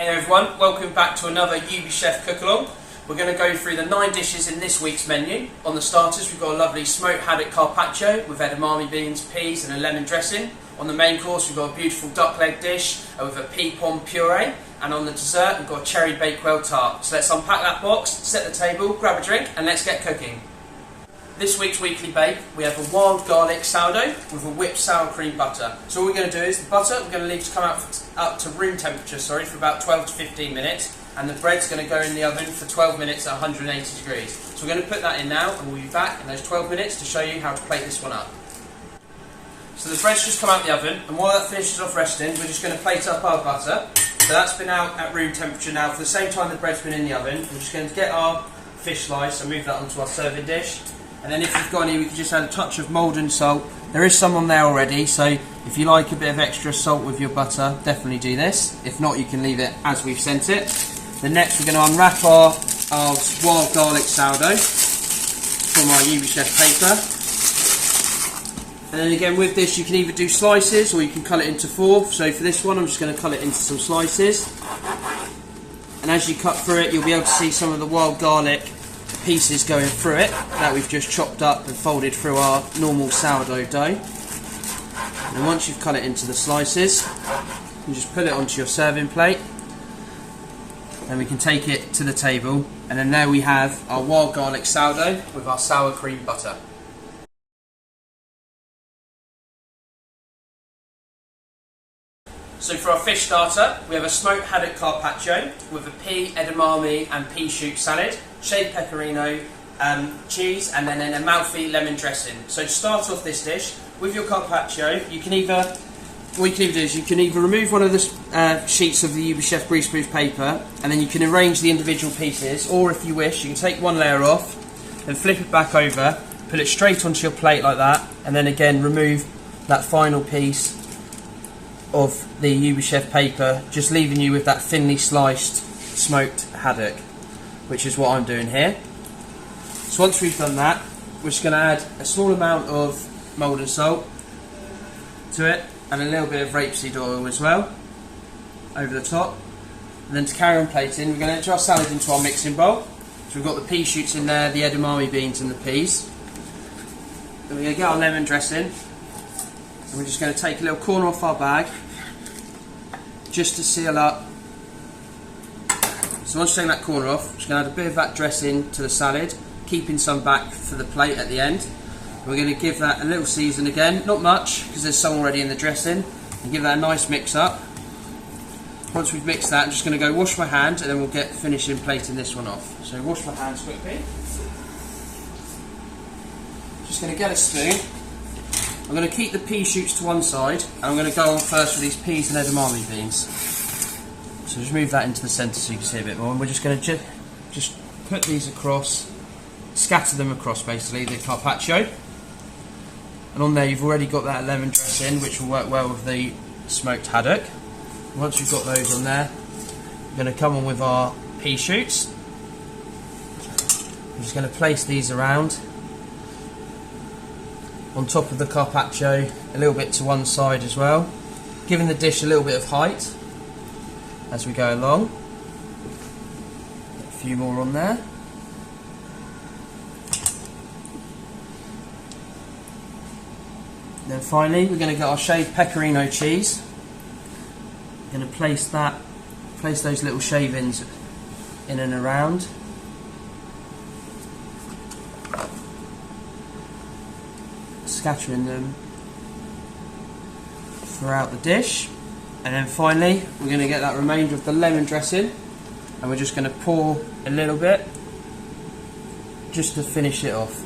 Hey everyone, welcome back to another UB Chef Cook Along. We're going to go through the 9 dishes in this week's menu. On the starters we've got a lovely smoked haddock carpaccio with edamame beans, peas and a lemon dressing. On the main course we've got a beautiful duck leg dish with a pea pom puree, and on the dessert we've got a cherry bakewell tart. So let's unpack that box, set the table, grab a drink and let's get cooking. This week's weekly bake, we have a wild garlic sourdough with a whipped sour cream butter. So all we're going to do is the butter we're going to leave to come up to room temperature for about 12 to 15 minutes, and the bread's going to go in the oven for 12 minutes at 180 degrees. So we're going to put that in now and we'll be back in those 12 minutes to show you how to plate this one up. So the bread's just come out the oven, and while that finishes off resting we're just going to plate up our butter. So that's been out at room temperature now for the same time the bread's been in the oven. We're just going to get our fish slice and move that onto our serving dish. And then if you've got any, we can just add a touch of Maldon salt. There is some on there already, so if you like a bit of extra salt with your butter, definitely do this. If not, you can leave it as we've sent it. Then next we're going to unwrap our wild garlic sourdough from our UB Chef paper. And then again with this you can either do slices or you can cut it into 4. So for this one I'm just going to cut it into some slices. And as you cut through it you'll be able to see some of the wild garlic pieces going through it that we've just chopped up and folded through our normal sourdough dough. And once you've cut it into the slices, you just put it onto your serving plate and we can take it to the table. And then there we have our wild garlic sourdough with our sour cream butter. So for our fish starter, we have a smoked haddock carpaccio with a pea, edamame and pea shoot salad, shaved pecorino, cheese and then an Amalfi lemon dressing. So to start off this dish, with your carpaccio, you can either remove one of the sheets of the UB Chef greaseproof paper and then you can arrange the individual pieces, or if you wish, you can take one layer off, then flip it back over, put it straight onto your plate like that, and then again remove that final piece of the UB Chef paper, just leaving you with that thinly sliced smoked haddock, which is what I'm doing here. So once we've done that, we're just going to add a small amount of Maldon salt to it and a little bit of rapeseed oil as well over the top. And then to carry on plating, we're going to enter our salad into our mixing bowl. So we've got the pea shoots in there, the edamame beans and the peas. Then we're going to get our lemon dressing. And we're just going to take a little corner off our bag just to seal up. So once you take that corner off, we're just going to add a bit of that dressing to the salad, keeping some back for the plate at the end. We're going to give that a little season again, not much because there's some already in the dressing, and give that a nice mix up. Once we've mixed that, I'm just going to go wash my hands and then we'll get finishing plating this one off. So wash my hands quickly. Just going to get a spoon. I'm going to keep the pea shoots to one side and I'm going to go on first with these peas and edamame beans. So just move that into the centre so you can see a bit more, and we're just going to just put these across, scatter them across basically the carpaccio. And on there you've already got that lemon dressing which will work well with the smoked haddock. Once you've got those on there, we're going to come on with our pea shoots. I'm just going to place these around on top of the carpaccio, a little bit to one side as well, giving the dish a little bit of height as we go along. A few more on there. Then finally we're going to get our shaved pecorino cheese. We're going to place those little shavings in and around. Scattering them throughout the dish, and then finally we're going to get that remainder of the lemon dressing and we're just going to pour a little bit just to finish it off.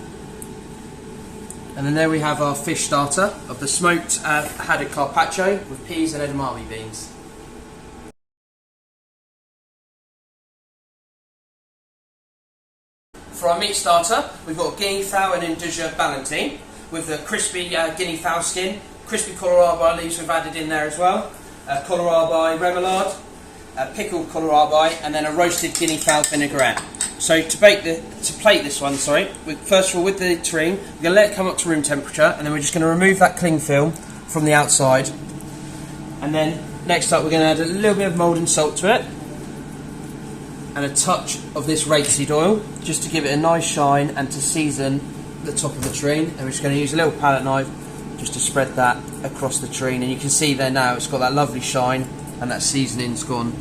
And then there we have our fish starter of the smoked haddock carpaccio with peas and edamame beans. For our meat starter, we've got Guinea fowl and Indulger Ballotine with the crispy Guinea fowl skin, crispy kohlrabi leaves we've added in there as well, kohlrabi remoulade, pickled kohlrabi, and then a roasted Guinea fowl vinaigrette. So to plate this one, first of all with the tureen, we're going to let it come up to room temperature, and then we're just going to remove that cling film from the outside. And then next up we're going to add a little bit of Maldon salt to it, and a touch of this rapeseed oil just to give it a nice shine and to season the top of the tureen. And we're just going to use a little palette knife just to spread that across the tureen, and you can see there now it's got that lovely shine and that seasoning's gone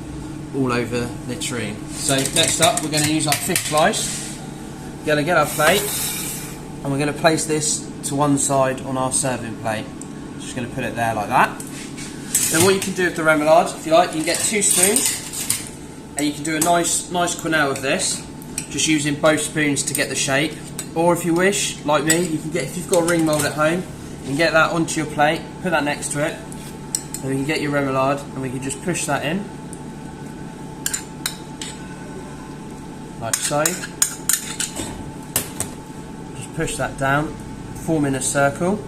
all over the tureen. So next up we're going to use our fish slice. We're going to get our plate and we're going to place this to one side on our serving plate. Just going to put it there like that. Then what you can do with the remoulade, if you like, you can get 2 spoons and you can do a nice quenelle of this, just using both spoons to get the shape. Or if you wish, like me, you can get, if you've got a ring mould at home, you can get that onto your plate, put that next to it, and we can get your remoulade and we can just push that in, like so. Just push that down, forming a circle.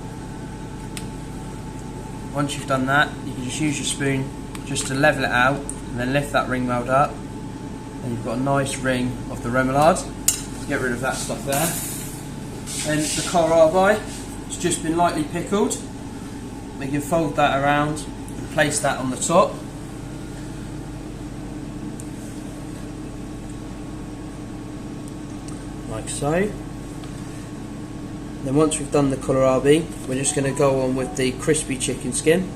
Once you've done that, you can just use your spoon just to level it out and then lift that ring mould up, and you've got a nice ring of the remoulade. Get rid of that stuff there. Then the kohlrabi, it's just been lightly pickled. We can fold that around and place that on the top. Like so. Then once we've done the kohlrabi, we're just going to go on with the crispy chicken skin.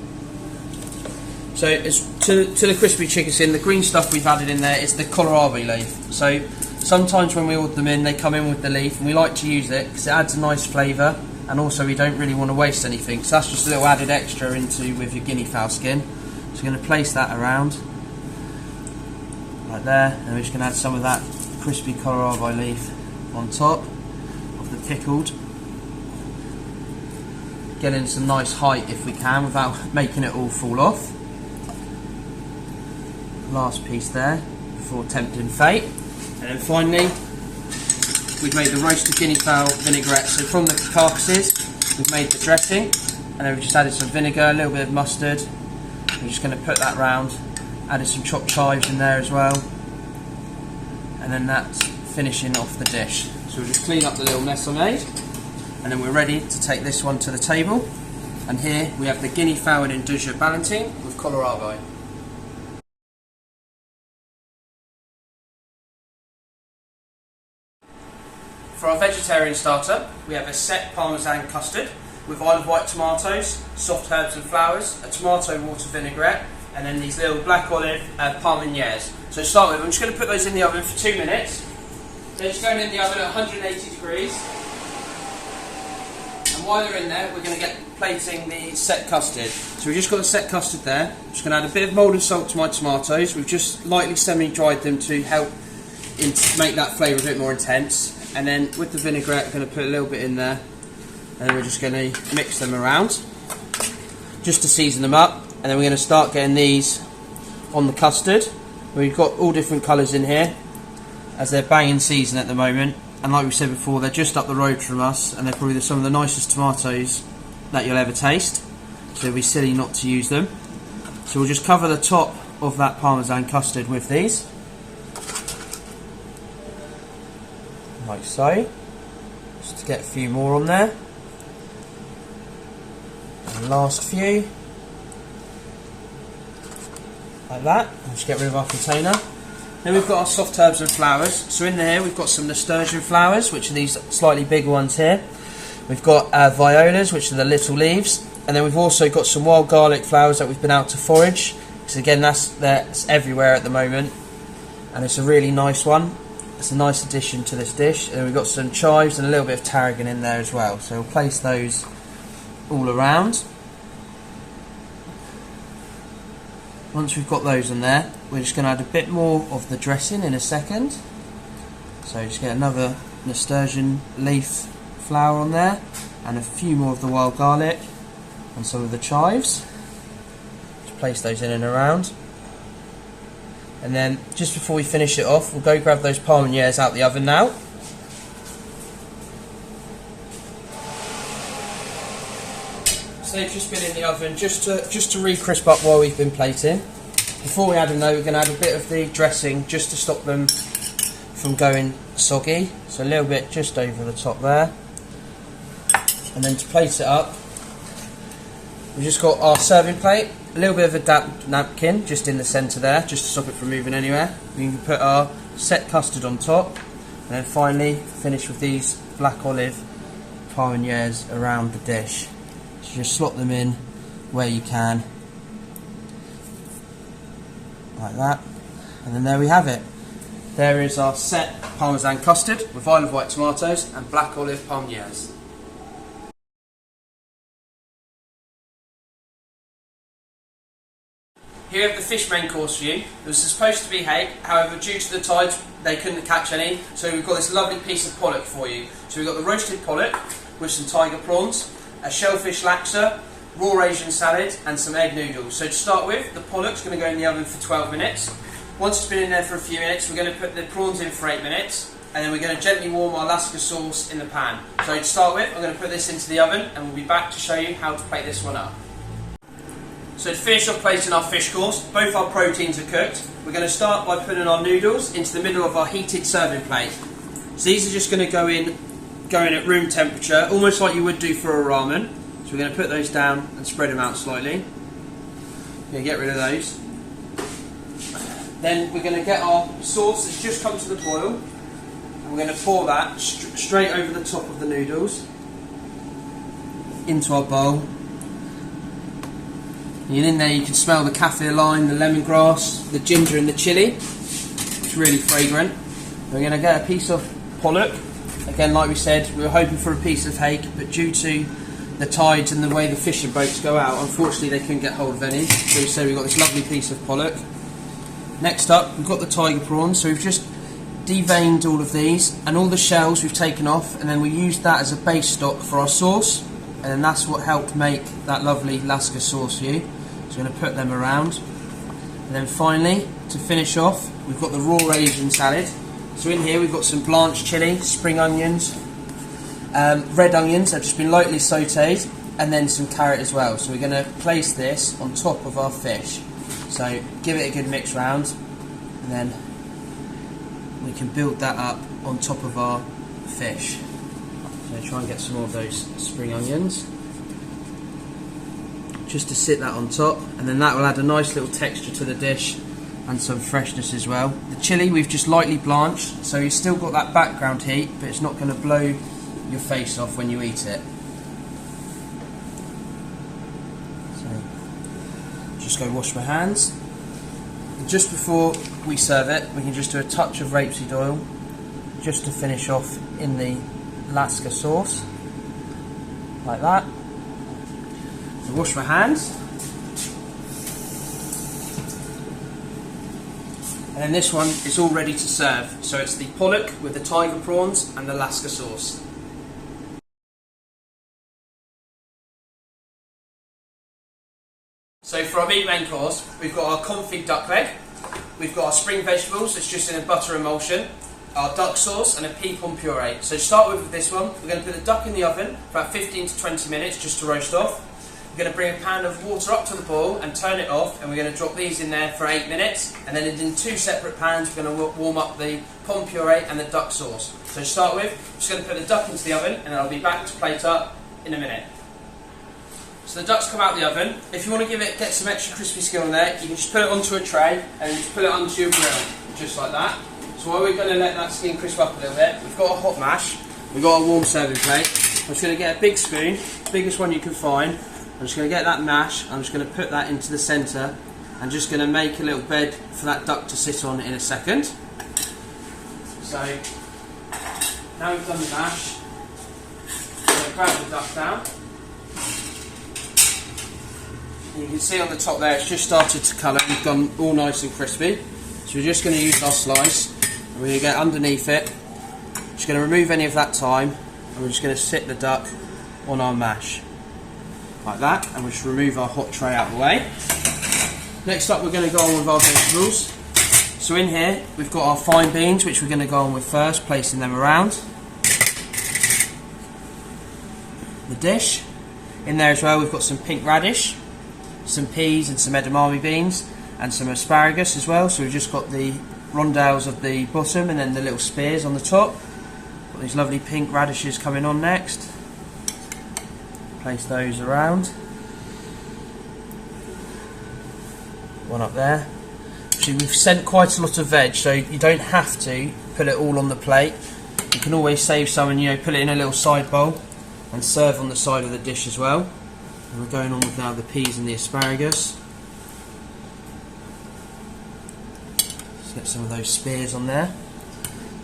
So to the crispy chicken skin, the green stuff we've added in there is the kohlrabi leaf. So sometimes when we order them in, they come in with the leaf, and we like to use it because it adds a nice flavour, and also we don't really want to waste anything. So that's just a little added extra into with your guinea fowl skin. So we're going to place that around like there, and we're just going to add some of that crispy kohlrabi leaf on top of the pickled. Getting some nice height if we can without making it all fall off. Last piece there before tempting fate. And then finally, we've made the roasted guinea fowl vinaigrette. So from the carcasses, we've made the dressing, and then we've just added some vinegar, a little bit of mustard. We're just going to put that round, added some chopped chives in there as well, and then that's finishing off the dish. So we'll just clean up the little mess I made, and then we're ready to take this one to the table. And here we have the guinea fowl in Duja Ballotine with kohlrabi. For our vegetarian starter, we have a set Parmesan custard with Isle of Wight tomatoes, soft herbs and flowers, a tomato water vinaigrette, and then these little black olive parmesan. So to start with, I'm just going to put those in the oven for 2 minutes. They're just going in the oven at 180 degrees. And while they're in there, we're going to get plating the set custard. So we've just got the set custard there. I'm just going to add a bit of moulded salt to my tomatoes. We've just lightly semi-dried them to help make that flavour a bit more intense. And then with the vinaigrette, we're going to put a little bit in there, and then we're just going to mix them around just to season them up. And then we're going to start getting these on the custard. We've got all different colours in here as they're banging season at the moment, and like we said before, they're just up the road from us, and they're probably some of the nicest tomatoes that you'll ever taste, so it'd be silly not to use them. So we'll just cover the top of that Parmesan custard with these, like so, just to get a few more on there, and last few, like that. We'll just get rid of our container. Then we've got our soft herbs and flowers. So in there we've got some nasturtium flowers, which are these slightly bigger ones here. We've got violas, which are the little leaves, and then we've also got some wild garlic flowers that we've been out to forage. So again, that's everywhere at the moment, and it's a really nice one. It's a nice addition to this dish. And we've got some chives and a little bit of tarragon in there as well. So we'll place those all around. Once we've got those in there, we're just going to add a bit more of the dressing in a second. So just get another nasturtium leaf flower on there, and a few more of the wild garlic and some of the chives. Just place those in and around. And then just before we finish it off, we'll go grab those parmesan out the oven now. So they've just been in the oven just to re-crisp up while we've been plating. Before we add them though, we're going to add a bit of the dressing just to stop them from going soggy. So a little bit just over the top there. And then to plate it up, We've just got our serving plate, a little bit of a damp napkin just in the centre there, just to stop it from moving anywhere. We can put our set custard on top, and then finally finish with these black olive parmesan around the dish. So just slot them in where you can, like that, and then there we have it. There is our set Parmesan custard with Isle of Wight tomatoes and black olive parmesan. Here we have the fish main course for you. It was supposed to be hake, however due to the tides they couldn't catch any, so we've got this lovely piece of pollock for you. So we've got the roasted pollock with some tiger prawns, a shellfish laksa, raw Asian salad and some egg noodles. So to start with, the pollock's going to go in the oven for 12 minutes. Once it's been in there for a few minutes, we're going to put the prawns in for 8 minutes, and then we're going to gently warm our Laksa sauce in the pan. So to start with, I'm going to put this into the oven and we'll be back to show you how to plate this one up. So to finish off plating our fish course, both our proteins are cooked. We're going to start by putting our noodles into the middle of our heated serving plate. So these are just going to go in at room temperature, almost like you would do for a ramen. So we're going to put those down and spread them out slightly. We're going to get rid of those. Then we're going to get our sauce that's just come to the boil, and we're going to pour that straight over the top of the noodles into our bowl. And in there you can smell the kaffir lime, the lemongrass, the ginger and the chilli. It's really fragrant. We're going to get a piece of pollock. Again, like we said, we were hoping for a piece of hake, but due to the tides and the way the fishing boats go out, unfortunately they couldn't get hold of any. So we said we've got this lovely piece of pollock. Next up, we've got the tiger prawns. So we've just deveined all of these, and all the shells we've taken off, and then we used that as a base stock for our sauce, and then that's what helped make that lovely Laksa sauce for you. So we're going to put them around. And then finally, to finish off, we've got the raw Asian salad. So in here we've got some blanched chilli, spring onions, red onions that have just been lightly sautéed, and then some carrot as well. So we're going to place this on top of our fish. So give it a good mix round, and then we can build that up on top of our fish. So try and get some more of those spring onions, just to sit that on top, and then that will add a nice little texture to the dish and some freshness as well. The chilli we've just lightly blanched, so you've still got that background heat, but it's not going to blow your face off when you eat it. Just go wash my hands. And just before we serve it, we can just do a touch of rapeseed oil just to finish off in the Laksa sauce, like that. So wash my hands, and then this one is all ready to serve. So it's the pollock with the tiger prawns and the Laksa sauce. So for our meat main course, we've got our confit duck leg, we've got our spring vegetables, it's just in a butter emulsion, our duck sauce and a pea pong puree. So to start with this one, we're going to put the duck in the oven for about 15 to 20 minutes just to roast off. We're going to bring a pan of water up to the boil and turn it off, and we're going to drop these in there for 8 minutes, and then in 2 separate pans we're going to warm up the pong puree and the duck sauce. So to start with, I'm just going to put the duck into the oven, and then I'll be back to plate up in a minute. So the duck's come out of the oven. If you want to get some extra crispy skin on there, you can just put it onto a tray and just put it onto your grill, just like that. So while we're going to let that skin crisp up a little bit, we've got a hot mash, we've got a warm serving plate. I'm just going to get a big spoon, biggest one you can find. I'm just going to get that mash, I'm just going to put that into the centre and just going to make a little bed for that duck to sit on in a second. So now we've done the mash, I'm going to grab the duck down. You can see on the top there it's just started to colour, we've gone all nice and crispy. So we're just going to use our slice, and we're going to get underneath it, just going to remove any of that thyme, and we're just going to sit the duck on our mash, like that, and we'll just remove our hot tray out of the way. Next up we're going to go on with our vegetables. So in here we've got our fine beans, which we're going to go on with first, placing them around the dish. In there as well we've got some pink radish, some peas and some edamame beans, and some asparagus as well. So we've just got the rondelles of the bottom and then the little spears on the top. Got these lovely pink radishes coming on next. Place those around. one up there. Actually, we've sent quite a lot of veg, so you don't have to put it all on the plate. You can always save some and, you know, put it in a little side bowl and serve on the side of the dish as well. And we're going on with now the peas and the asparagus. Let's get some of those spears on there,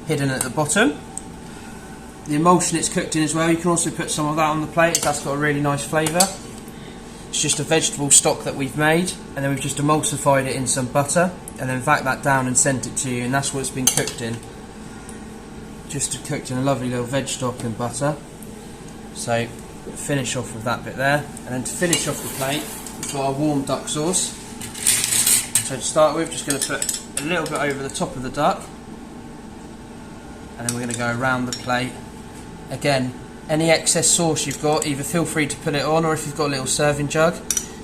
hidden at the bottom. The emulsion it's cooked in as well, you can also put some of that on the plate. That's got a really nice flavour. It's just a vegetable stock that we've made, and then we've just emulsified it in some butter and then vac that down and sent it to you, and that's what it's been cooked in. Just cooked in a lovely little veg stock and butter. So finish off with that bit there, and then to finish off the plate we've got our warm duck sauce. So to start with, just going to put a little bit over the top of the duck, and then we're going to go around the plate. Again, any excess sauce you've got, either feel free to put it on, or if you've got a little serving jug,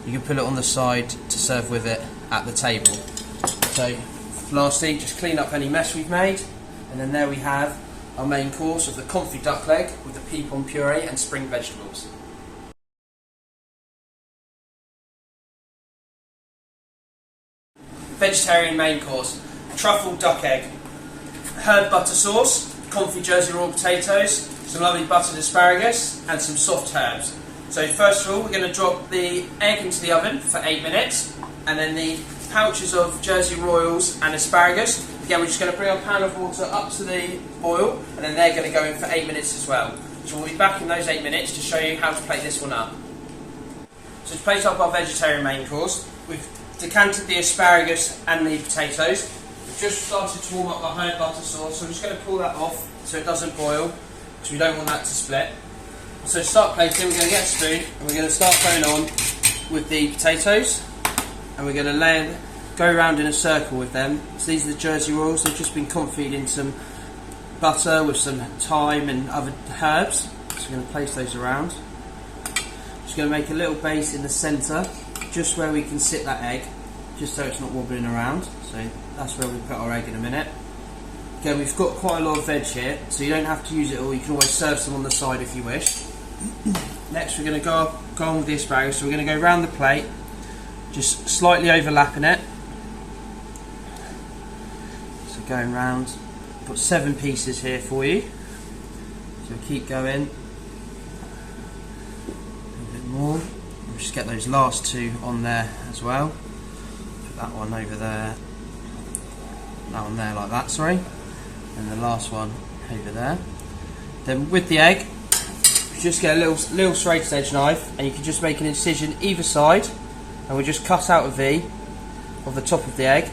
you can put it on the side to serve with it at the table. So lastly, just clean up any mess we've made, and then there we have our main course of the confit duck leg with the pea pong puree and spring vegetables. Vegetarian main course: truffled duck egg, herb butter sauce, confit Jersey raw potatoes, some lovely buttered asparagus and some soft herbs. So first of all, we're going to drop the egg into the oven for 8 minutes, and then the pouches of Jersey Royals and asparagus. Again, we're just going to bring our pan of water up to the boil, and then they're going to go in for 8 minutes as well. So we'll be back in those 8 minutes to show you how to plate this one up. So to plate up our vegetarian main course, we've decanted the asparagus and the potatoes. We've just started to warm up our herb butter sauce, so I'm just going to pull that off so it doesn't boil, because we don't want that to split. So to start plating, we're going to get a spoon and we're going to start going on with the potatoes, and we're going to go around in a circle with them. So these are the Jersey Royals. They've just been confit in some butter with some thyme and other herbs. So we're going to place those around. Just going to make a little base in the centre, just where we can sit that egg, just so it's not wobbling around. So that's where we put our egg in a minute. Again, we've got quite a lot of veg here, so you don't have to use it all. You can always serve some on the side if you wish. Next, we're going to go on with the asparagus. So we're going to go around the plate, just slightly overlapping it. So going round, put 7 pieces here for you. So keep going. A bit more. We'll just get those last 2 on there as well. Put that one over there. That one there like that, sorry. And the last one over there. Then with the egg, you just get a little straight edge knife, and you can just make an incision either side, and we just cut out a V of the top of the egg,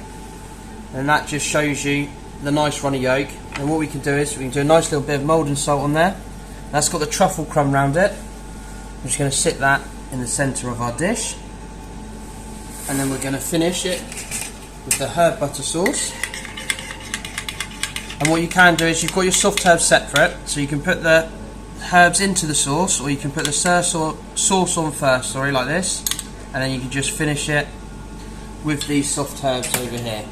and that just shows you the nice runny yolk. And what we can do is we can do a nice little bit of mould and salt on there. That's got the truffle crumb round it. I'm just going to sit that in the centre of our dish, and then we're going to finish it with the herb butter sauce. And what you can do is, you've got your soft herbs separate, so you can put the herbs into the sauce, or you can put the sauce on first, like this, and then you can just finish it with these soft herbs over here.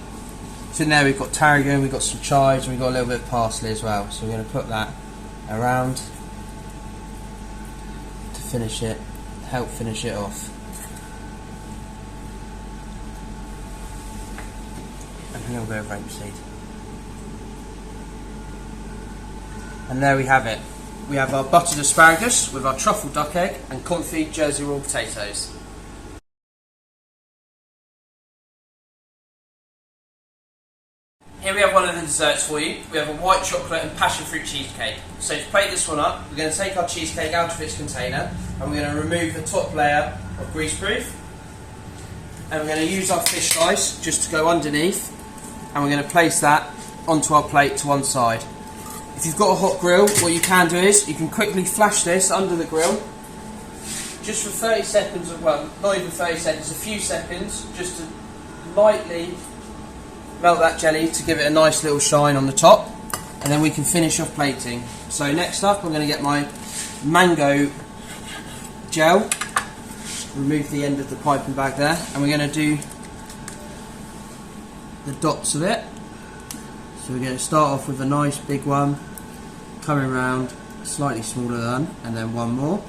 So in there we've got tarragon, we've got some chives, and we've got a little bit of parsley as well. So we're going to put that around to finish it, help finish it off. And a little bit of rapeseed. And there we have it. We have our buttered asparagus with our truffled duck egg and confit Jersey raw potatoes. Here we have one of the desserts for you. We have a white chocolate and passion fruit cheesecake. So to plate this one up, we're going to take our cheesecake out of its container, and we're going to remove the top layer of greaseproof, and we're going to use our fish slice just to go underneath, and we're going to place that onto our plate to one side. If you've got a hot grill, what you can do is you can quickly flash this under the grill just for 30 seconds, well, not even 30 seconds, a few seconds, just to lightly melt that jelly to give it a nice little shine on the top, and then we can finish off plating. So next up, I'm going to get my mango gel, remove the end of the piping bag there, and we're going to do the dots of it. So we're going to start off with a nice big one, coming round, slightly smaller than, and then one more.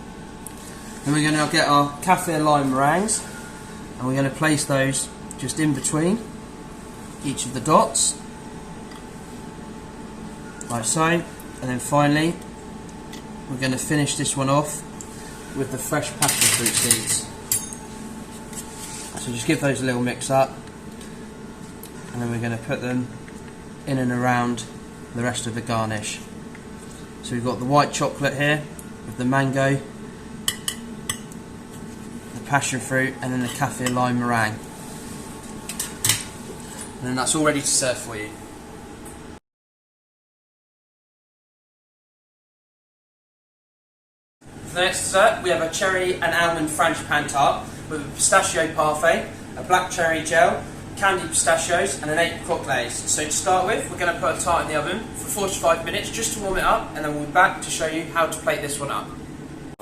Then we're going to get our cafe lime meringues, and we're going to place those just in between each of the dots, like so. And then finally, we're going to finish this one off with the fresh passion fruit seeds. So just give those a little mix up, and then we're going to put them in and around the rest of the garnish. So we've got the white chocolate here with the mango, the passion fruit, and then the kaffir lime meringue. And then that's all ready to serve for you. For the next dessert, we have a cherry and almond frangipane tart with a pistachio parfait, a black cherry gel, candied pistachios, and an apricot glaze. So to start with, we're going to put a tart in the oven for 45 minutes just to warm it up, and then we'll be back to show you how to plate this one up.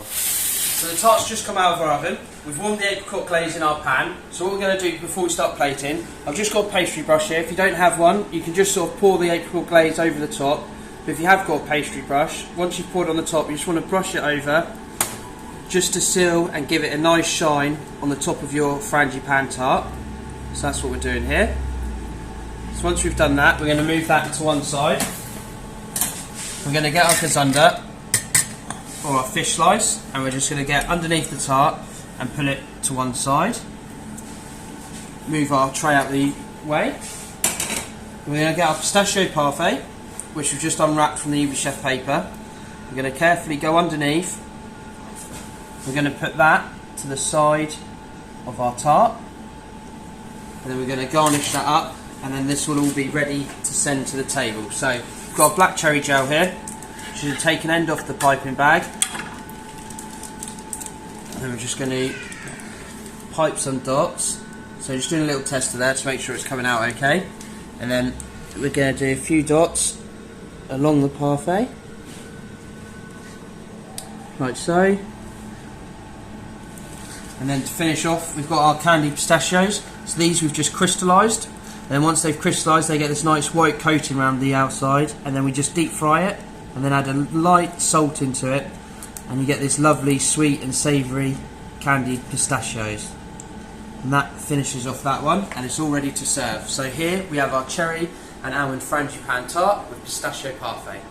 So the tart's just come out of our oven. We've warmed the apricot glaze in our pan. So what we're going to do before we start plating, I've just got a pastry brush here. If you don't have one, you can just sort of pour the apricot glaze over the top. But if you have got a pastry brush, once you've poured it on the top, you just want to brush it over just to seal and give it a nice shine on the top of your frangipane tart. So that's what we're doing here. So once we've done that, we're going to move that to one side. We're going to get our cassoulet, or our fish slice, and we're just going to get underneath the tart and pull it to one side. Move our tray out the way. We're going to get our pistachio parfait, which we've just unwrapped from the UB Chef paper. We're going to carefully go underneath. We're going to put that to the side of our tart, and then we're going to garnish that up, and then this will all be ready to send to the table. So we've got a black cherry gel here. Should take an end off the piping bag, and then we're just going to pipe some dots. So just doing a little test of that to make sure it's coming out okay, and then we're going to do a few dots along the parfait, like so. And then to finish off, we've got our candied pistachios. So these we've just crystallised. And then once they've crystallised, they get this nice white coating around the outside, and then we just deep fry it, and then add a light salt into it, and you get this lovely sweet and savoury candied pistachios. And that finishes off that one, and it's all ready to serve. So here we have our cherry and almond frangipane tart with pistachio parfait.